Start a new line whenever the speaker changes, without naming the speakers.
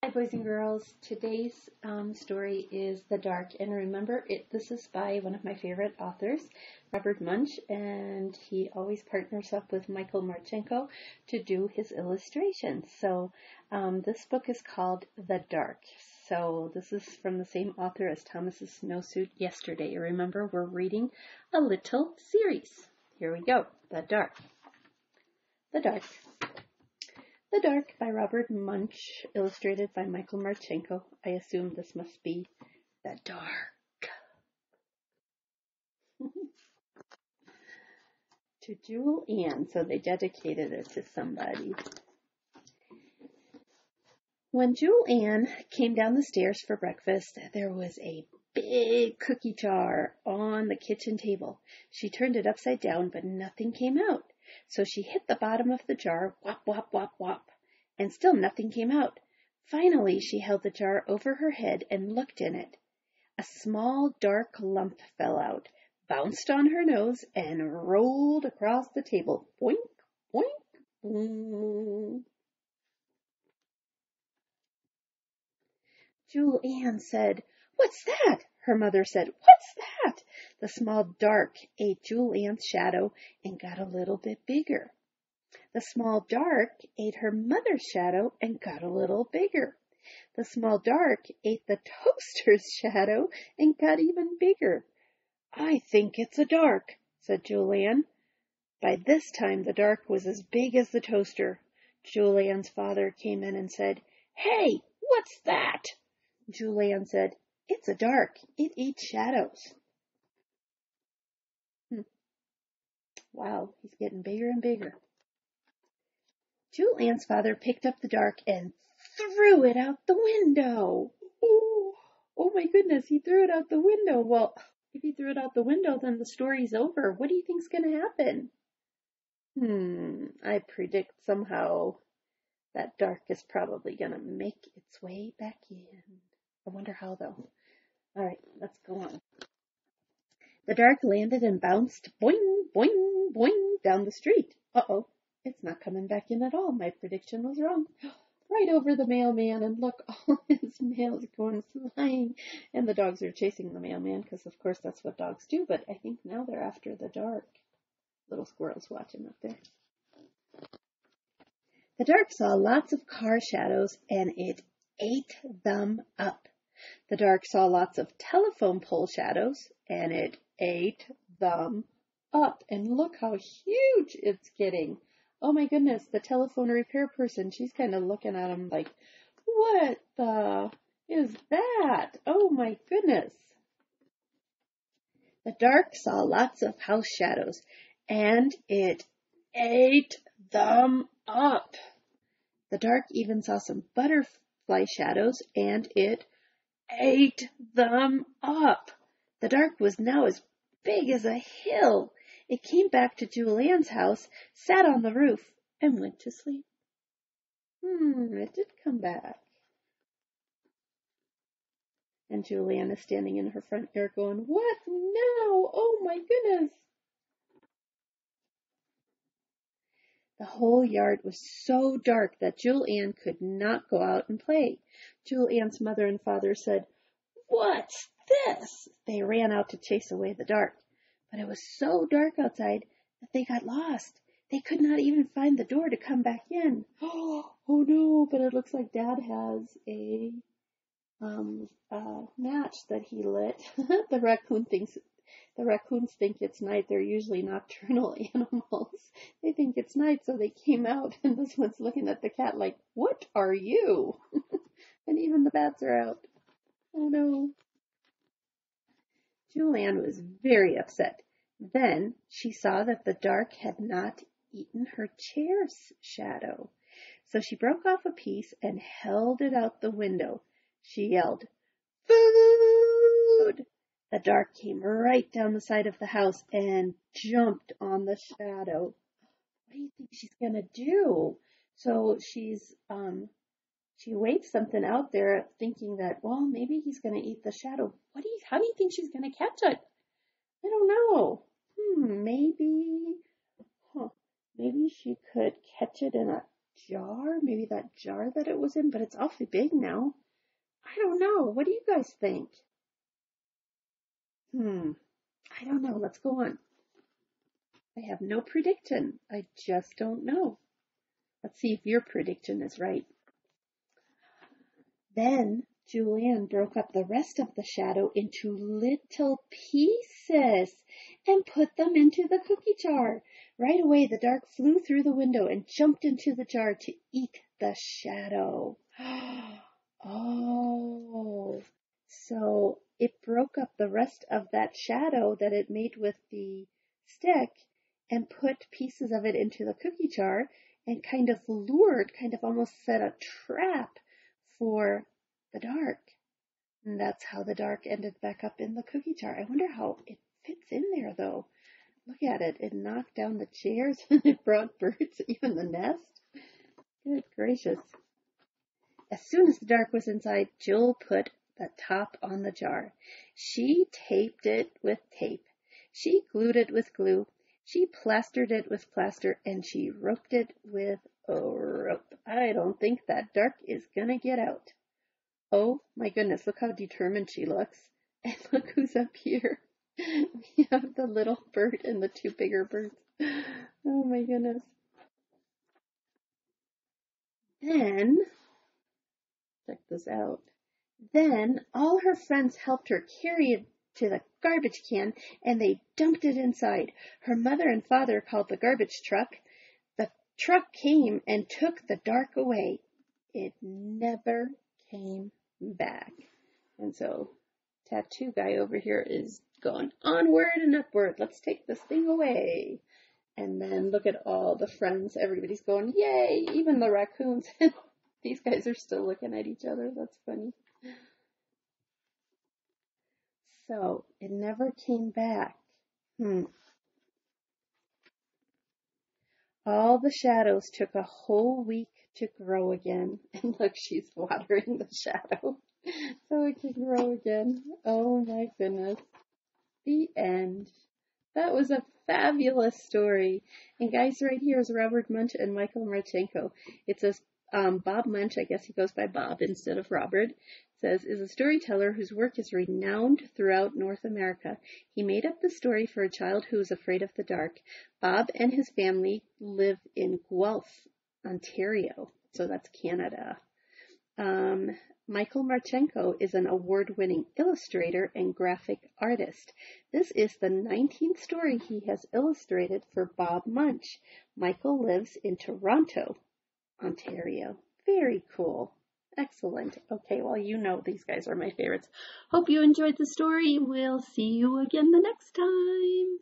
Hi, boys and girls. Today's story is The Dark. And remember, this is by one of my favorite authors, Robert Munsch, and he always partners up with Michael Marchenko to do his illustrations. So this book is called The Dark. So this is from the same author as Thomas's Snowsuit Yesterday. Remember, we're reading a little series. Here we go. The Dark. The Dark. The Dark by Robert Munsch, illustrated by Michael Marchenko. I assume this must be The Dark. To Jewel Ann, so they dedicated it to somebody. When Jewel Ann came down the stairs for breakfast, there was a big cookie jar on the kitchen table. She turned it upside down, but nothing came out. So she hit the bottom of the jar, whop, whop, whop, whop, and still nothing came out. Finally, she held the jar over her head and looked in it. A small, dark lump fell out, bounced on her nose, and rolled across the table. Boink, boink, boom. Jewel Ann said, "What's that?" Her mother said, "What's that?" The small dark ate Jewel Ann's shadow and got a little bit bigger. The small dark ate her mother's shadow and got a little bigger. The small dark ate the toaster's shadow and got even bigger. "I think it's a dark," said Jewel Ann. By this time the dark was as big as the toaster. Jewel Ann's father came in and said, "Hey, what's that?" Jewel Ann said, "It's a dark. It eats shadows." Wow, he's getting bigger and bigger. Jewel Ann's father picked up the dark and threw it out the window. Oh my goodness, he threw it out the window. Well, if he threw it out the window, then the story's over. What do you think's going to happen? I predict somehow that dark is probably going to make its way back in. I wonder how, though. All right, let's go on. The dark landed and bounced boing, boing, boing down the street. Uh-oh, it's not coming back in at all. My prediction was wrong. Right over the mailman, and look, all his mail's going flying. And the dogs are chasing the mailman because, of course, that's what dogs do. But I think now they're after the dark. Little squirrel's watching up there. The dark saw lots of car shadows, and it ate them up. The dark saw lots of telephone pole shadows, and it ate them up. And look how huge it's getting. Oh my goodness, the telephone repair person, she's kind of looking at him like, what the is that? Oh my goodness. The dark saw lots of house shadows, and it ate them up. The dark even saw some butterfly shadows, and it ate them up. The dark was now as big as a hill. It came back to Jewel Ann's house, sat on the roof, and went to sleep. It did come back. And Jewel Ann is standing in her front yard going, "What now? Oh my goodness." The whole yard was so dark that Jewel Ann could not go out and play. Jewel Ann's mother and father said, "What's this?" They ran out to chase away the dark. But it was so dark outside that they got lost. They could not even find the door to come back in. Oh no, but it looks like Dad has a match that he lit. The raccoons think it's night. They're usually nocturnal animals. They think it's night, so they came out, and this one's looking at the cat like, "What are you?" And even the bats are out. Oh no. Jewel Ann was very upset. Then she saw that the dark had not eaten her chair's shadow. So she broke off a piece and held it out the window. She yelled, "Food!" The dark came right down the side of the house and jumped on the shadow. What do you think she's going to do? So she waves something out there thinking that, well, maybe he's going to eat the shadow. How do you think she's going to catch it? I don't know. Maybe she could catch it in a jar, maybe that jar that it was in, but it's awfully big now. I don't know. What do you guys think? I don't know. Let's go on. I have no prediction. I just don't know. Let's see if your prediction is right. Then Julian broke up the rest of the shadow into little pieces and put them into the cookie jar. Right away, the dark flew through the window and jumped into the jar to eat the shadow. Oh, so it broke up the rest of that shadow that it made with the stick and put pieces of it into the cookie jar and kind of almost set a trap for the dark. And that's how the dark ended back up in the cookie jar. I wonder how it fits in there, though. Look at it. It knocked down the chairs and it brought birds, even the nest. Good gracious. As soon as the dark was inside, Jill put the top on the jar. She taped it with tape. She glued it with glue. She plastered it with plaster, and she roped it with a rope. I don't think that dark is gonna get out. Oh my goodness, look how determined she looks. And look who's up here. We have the little bird and the two bigger birds. Oh my goodness. Then, check this out. Then all her friends helped her carry it to the garbage can, and they dumped it inside. Her mother and father called the garbage truck. The truck came and took the dark away. It never came back. And so tattoo guy over here is going onward and upward. Let's take this thing away. And then look at all the friends. Everybody's going, yay, even the raccoons. These guys are still looking at each other. That's funny. So it never came back. All the shadows took a whole week to grow again. And look, she's watering the shadow so it can grow again. Oh my goodness. The end. That was a fabulous story. And guys, right here is Robert Munsch and Michael Marchenko. It says Bob Munsch, I guess he goes by Bob instead of Robert, says, is a storyteller whose work is renowned throughout North America. He made up the story for a child who was afraid of the dark. Bob and his family live in Guelph, Ontario. So that's Canada. Michael Marchenko is an award-winning illustrator and graphic artist. This is the 19th story he has illustrated for Bob Munsch. Michael lives in Toronto, Ontario. Very cool. Excellent. Okay, well, you know these guys are my favorites. Hope you enjoyed the story. We'll see you again the next time.